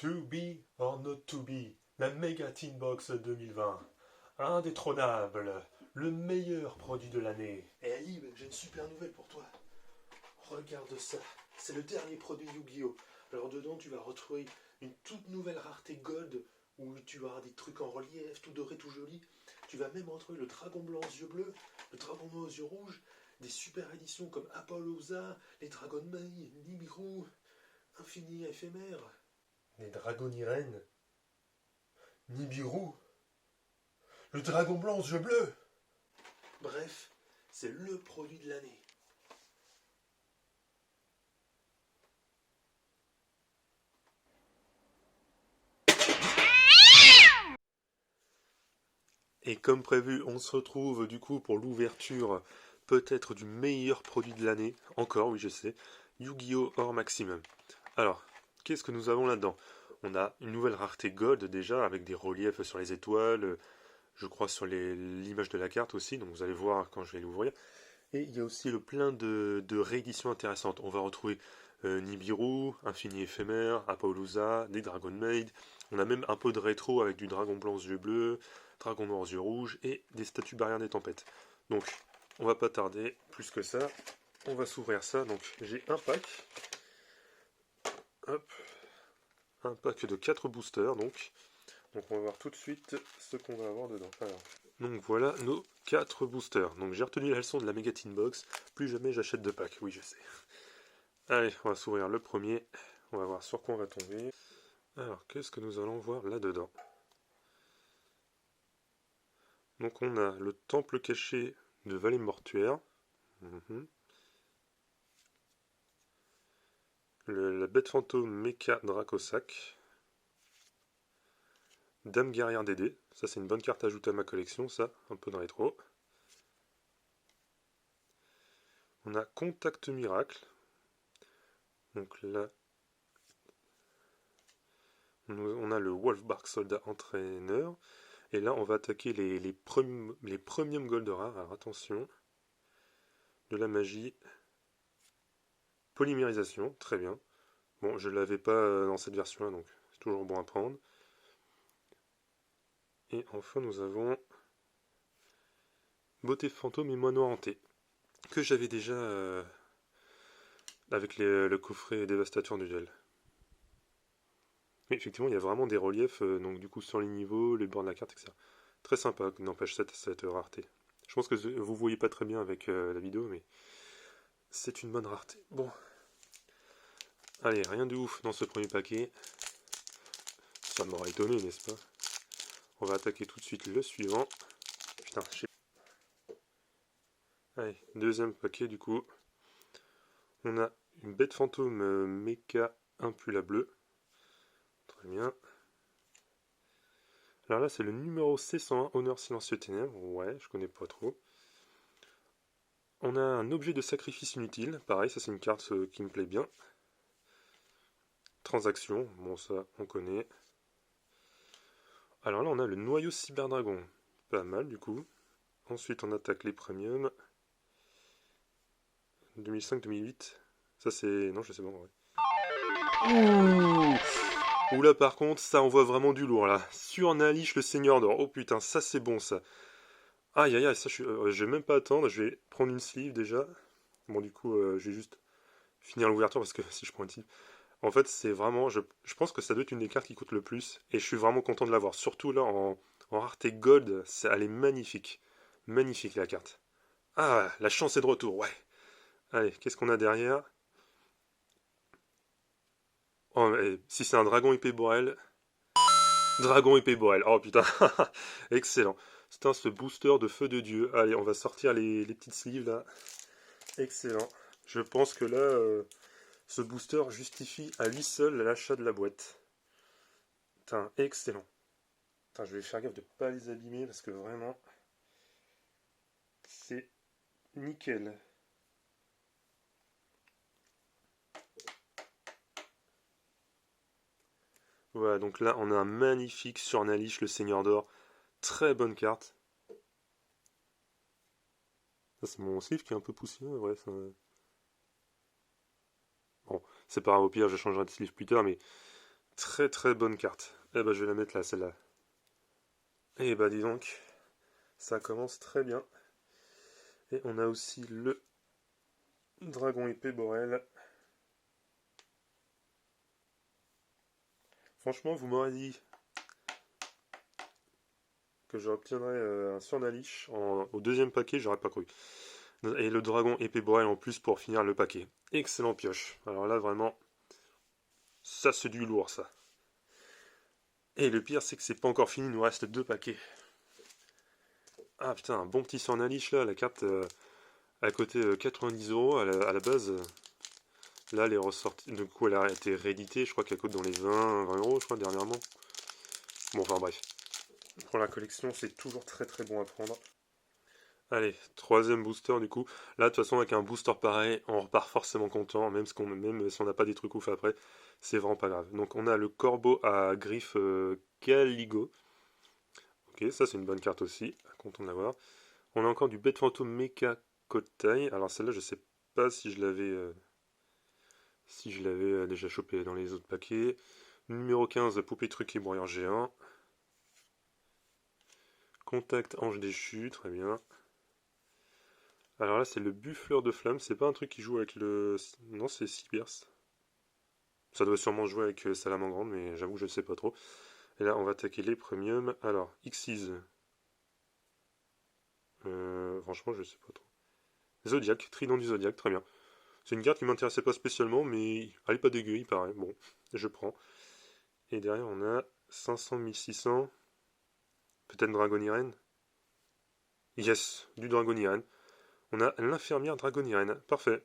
To be or not to be, la Mega Teen Box 2020. Indétrônable, le meilleur produit de l'année. Et Ali, j'ai une super nouvelle pour toi. Regarde ça, c'est le dernier produit Yu-Gi-Oh! Alors dedans, tu vas retrouver une toute nouvelle rareté Gold, où tu vas avoir des trucs en relief, tout doré, tout joli. Tu vas même retrouver le dragon blanc aux yeux bleus, le dragon noir aux yeux rouges, des super éditions comme Apollousa, les Dragon Maid, Nibiru, Infini éphémère. Les Dragonirennes, Nibiru, le dragon blanc aux yeux bleus. Bref, c'est le produit de l'année. Et comme prévu, on se retrouve du coup pour l'ouverture peut-être du meilleur produit de l'année. Encore, oui je sais, Yu-Gi-Oh! Or Maximum. Alors, qu'est-ce que nous avons là-dedans? On a une nouvelle rareté Gold déjà, avec des reliefs sur les étoiles, je crois sur l'image de la carte aussi, donc vous allez voir quand je vais l'ouvrir. Et il y a aussi le plein de rééditions intéressantes. On va retrouver Nibiru, Infini éphémère, Apollousa, des Dragon Maid. On a même un peu de rétro avec du dragon blanc aux yeux bleus, dragon noir aux yeux rouges et des statues barrières des tempêtes. Donc, on va pas tarder plus que ça. On va s'ouvrir ça. Donc, j'ai un pack. Hop. Un pack de 4 boosters. Donc, on va voir tout de suite ce qu'on va avoir dedans. Alors, donc voilà nos 4 boosters. Donc j'ai retenu la leçon de la Mega Teen Box. Plus jamais j'achète de pack. Oui, je sais. Allez, on va s'ouvrir le premier. On va voir sur quoi on va tomber. Alors, qu'est-ce que nous allons voir là-dedans? Donc on a le temple caché de Vallée Mortuaire. La bête fantôme Mecha Dracosac. Dame guerrière Dédé. Ça c'est une bonne carte à ajouter à ma collection, ça. Un peu de rétro. On a Contact Miracle. Donc là, on a le Wolfbark Soldat Entraîneur. Et là, on va attaquer les premium gold rares. Alors attention. De la magie. Polymérisation, très bien. Bon, je ne l'avais pas dans cette version-là, donc c'est toujours bon à prendre. Et enfin, nous avons Beauté fantôme et moineau hanté. Que j'avais déjà avec le coffret dévastateur du duel. Mais effectivement, il y a vraiment des reliefs, donc du coup, sur les niveaux, les bords de la carte, etc. Très sympa, n'empêche cette rareté. Je pense que vous voyez pas très bien avec la vidéo, mais c'est une bonne rareté. Bon. Allez, rien de ouf dans ce premier paquet. Ça m'aurait étonné, n'est-ce pas? On va attaquer tout de suite le suivant. Putain, allez, deuxième paquet du coup. On a une bête fantôme Mecha Impula bleu. Très bien. Alors là, c'est le numéro C101, Honneur Silencieux Ténèbres. Ouais, je connais pas trop. On a un objet de sacrifice inutile. Pareil, ça c'est une carte qui me plaît bien. Transaction, bon ça on connaît. Alors là, on a le noyau Cyberdragon. Pas mal du coup. Ensuite, on attaque les premiums. 2005-2008. Ça c'est... Non, je sais pas en vrai. Ouh! Ouh là par contre, ça envoie vraiment du lourd là. Sur Nalish le Seigneur d'Or. Oh putain, ça c'est bon ça. Aïe aïe aïe, ça je vais même pas attendre. Je vais prendre une sleeve déjà. Bon du coup, je vais juste finir l'ouverture parce que si je prends une sleeve... En fait, c'est vraiment... Je pense que ça doit être une des cartes qui coûte le plus. Et je suis vraiment content de l'avoir. Surtout là, en rareté gold, elle est magnifique. Magnifique la carte. Ah, la chance est de retour, ouais. Allez, qu'est-ce qu'on a derrière? Oh, si c'est un dragon épée Borel. Dragon épée Borel. Oh putain. Excellent. C'est ce booster de feu de Dieu. Allez, on va sortir les petites sleeves là. Excellent. Je pense que là, ce booster justifie à lui seul l'achat de la boîte. Putain, excellent. Putain, je vais faire gaffe de pas les abîmer parce que vraiment, c'est nickel. Voilà, donc là, on a un magnifique Surnalish, le Seigneur d'Or. Très bonne carte. Ça, c'est mon sleeve qui est un peu poussiéreux, ouais. Ça... Bon, c'est pas grave, au pire, je changerai de sleeve plus tard, mais Très très bonne carte. Eh ben je vais la mettre là, celle-là. Et bah dis donc, ça commence très bien. Et on a aussi le dragon épée Borel. Franchement, vous m'aurez dit que j'obtiendrais un Surnalich au deuxième paquet, j'aurais pas cru. Et le dragon épée Borel en plus pour finir le paquet. Excellent pioche. Alors là, vraiment, ça c'est du lourd, ça. Et le pire, c'est que c'est pas encore fini, il nous reste 2 paquets. Ah putain, un bon petit Surnalich là, la carte à côté 90 € à la base. Là, elle est ressortie. Du coup, elle a été rééditée. Je crois qu'elle coûte dans les 20 € je crois, dernièrement. Bon, enfin bref. Pour la collection, c'est toujours très très bon à prendre. Allez, troisième booster du coup. Là, de toute façon, avec un booster pareil, on repart forcément content, même si on n'a pas des trucs ouf après. C'est vraiment pas grave. Donc, on a le corbeau à griffe Caligo. Ok, ça, c'est une bonne carte aussi. Content de l'avoir. On a encore du bête fantôme Mecha Kotai. Alors, celle-là, je sais pas si je l'avais déjà chopé dans les autres paquets. Numéro 15, Poupée Truc et Broyeur Géant. Contact Ange Déchu, très bien. Alors là, c'est le Buffleur de Flamme. C'est pas un truc qui joue avec le... Non, c'est Sibers. Ça doit sûrement jouer avec Salamandre, mais j'avoue que je ne sais pas trop. Et là, on va attaquer les premiums. Alors, Xyz. Franchement, je sais pas trop. Zodiac, Trident du Zodiac, très bien. C'est une carte qui m'intéressait pas spécialement, mais elle est pas dégueu, il paraît. Bon, je prends. Et derrière, on a 500, 1600. Peut-être Dragonirène. Yes, du Dragonirène. On a l'infirmière Dragonirène. Parfait.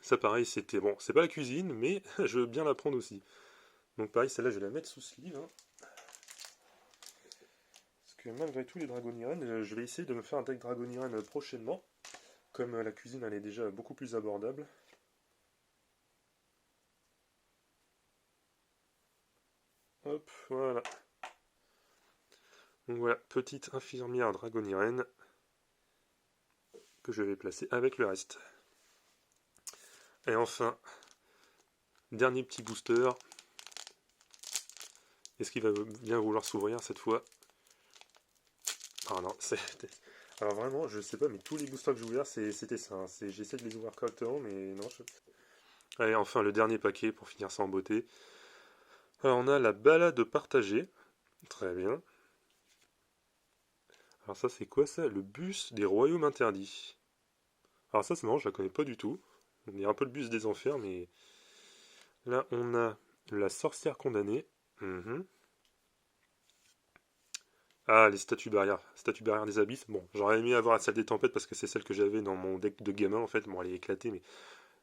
Ça, pareil, c'était bon. C'est pas la cuisine, mais je veux bien la prendre aussi. Donc, pareil, celle-là, je vais la mettre sous sleeve. Hein. Parce que malgré tout, les Dragonirènes, je vais essayer de me faire un deck Dragonirène prochainement. Comme la cuisine, elle est déjà beaucoup plus abordable. Hop, voilà. Donc voilà, petite infirmière Dragonirène que je vais placer avec le reste. Et enfin, dernier petit booster. Est-ce qu'il va bien vouloir s'ouvrir cette fois? Ah non, c'est... Alors vraiment, je sais pas, mais tous les boosters que j'ai ouverts, c'était ça. Hein. J'essaie de les ouvrir correctement, mais non. Allez, enfin, le dernier paquet pour finir ça en beauté. Alors, on a la balade partagée. Très bien. Alors ça, c'est quoi ça? Le bus des royaumes interdits. Alors ça, c'est marrant, je la connais pas du tout. On dirait un peu le bus des enfers, mais... Là, on a la sorcière condamnée. Mhm. Ah, les statues barrières. Statues barrières des abysses. Bon, j'aurais aimé avoir la salle des tempêtes parce que c'est celle que j'avais dans mon deck de gamin, en fait. Bon, elle est éclatée, mais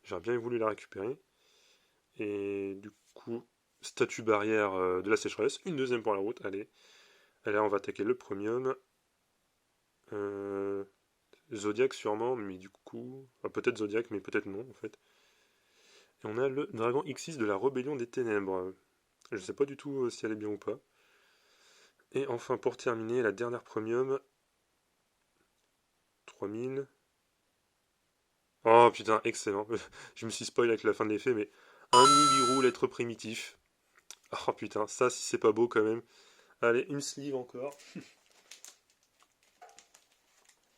j'aurais bien voulu la récupérer. Et du coup, statue barrière de la sécheresse. Une deuxième pour la route, allez. Et là, on va attaquer le premium. Euh, Zodiac sûrement, mais du coup... ah, peut-être Zodiac, mais peut-être non, en fait. Et on a le dragon X6 de la rébellion des ténèbres. Je sais pas du tout si elle est bien ou pas. Et enfin, pour terminer, la dernière premium. 3000. Oh putain, excellent. Je me suis spoil avec la fin de l'effet, mais un Nibiru, lettre primitif. Oh putain, ça si c'est pas beau quand même. Allez, une sleeve encore.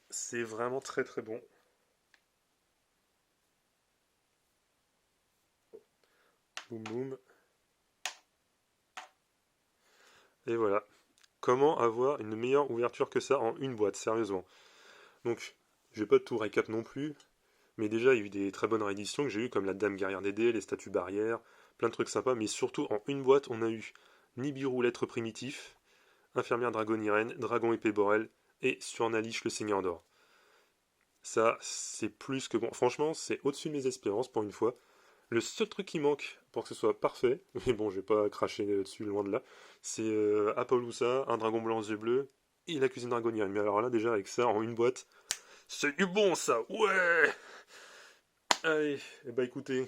C'est vraiment très très bon. Boum boum. Et voilà. Comment avoir une meilleure ouverture que ça en une boîte, sérieusement. Donc, je vais pas tout récap non plus, mais déjà il y a eu des très bonnes rééditions que j'ai eu comme la Dame guerrière des dés, les statues barrières, plein de trucs sympas, mais surtout en une boîte on a eu Nibiru lettre primitif, infirmière dragonirène, dragon épée Borel et Surnalich le seigneur d'or. Ça, c'est plus que bon. Franchement, c'est au-dessus de mes espérances pour une fois. Le seul truc qui manque pour que ce soit parfait, mais bon, je vais pas cracher dessus loin de là, c'est Appaloosa, un dragon blanc aux yeux bleus et la cuisine dragonienne. Mais alors là, déjà, avec ça en une boîte, c'est du bon ça, ouais. Allez, et bah écoutez,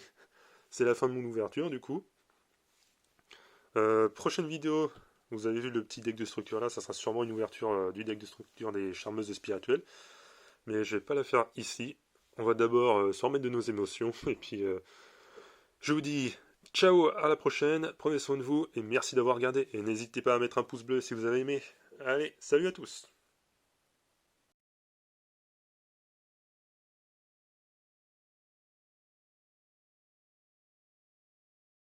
c'est la fin de mon ouverture du coup. Prochaine vidéo, vous avez vu le petit deck de structure là, ça sera sûrement une ouverture du deck de structure des charmeuses spirituelles. Mais je vais pas la faire ici. On va d'abord se remettre de nos émotions et puis je vous dis Ciao, à la prochaine, prenez soin de vous et merci d'avoir regardé. Et n'hésitez pas à mettre un pouce bleu si vous avez aimé. Allez, salut à tous!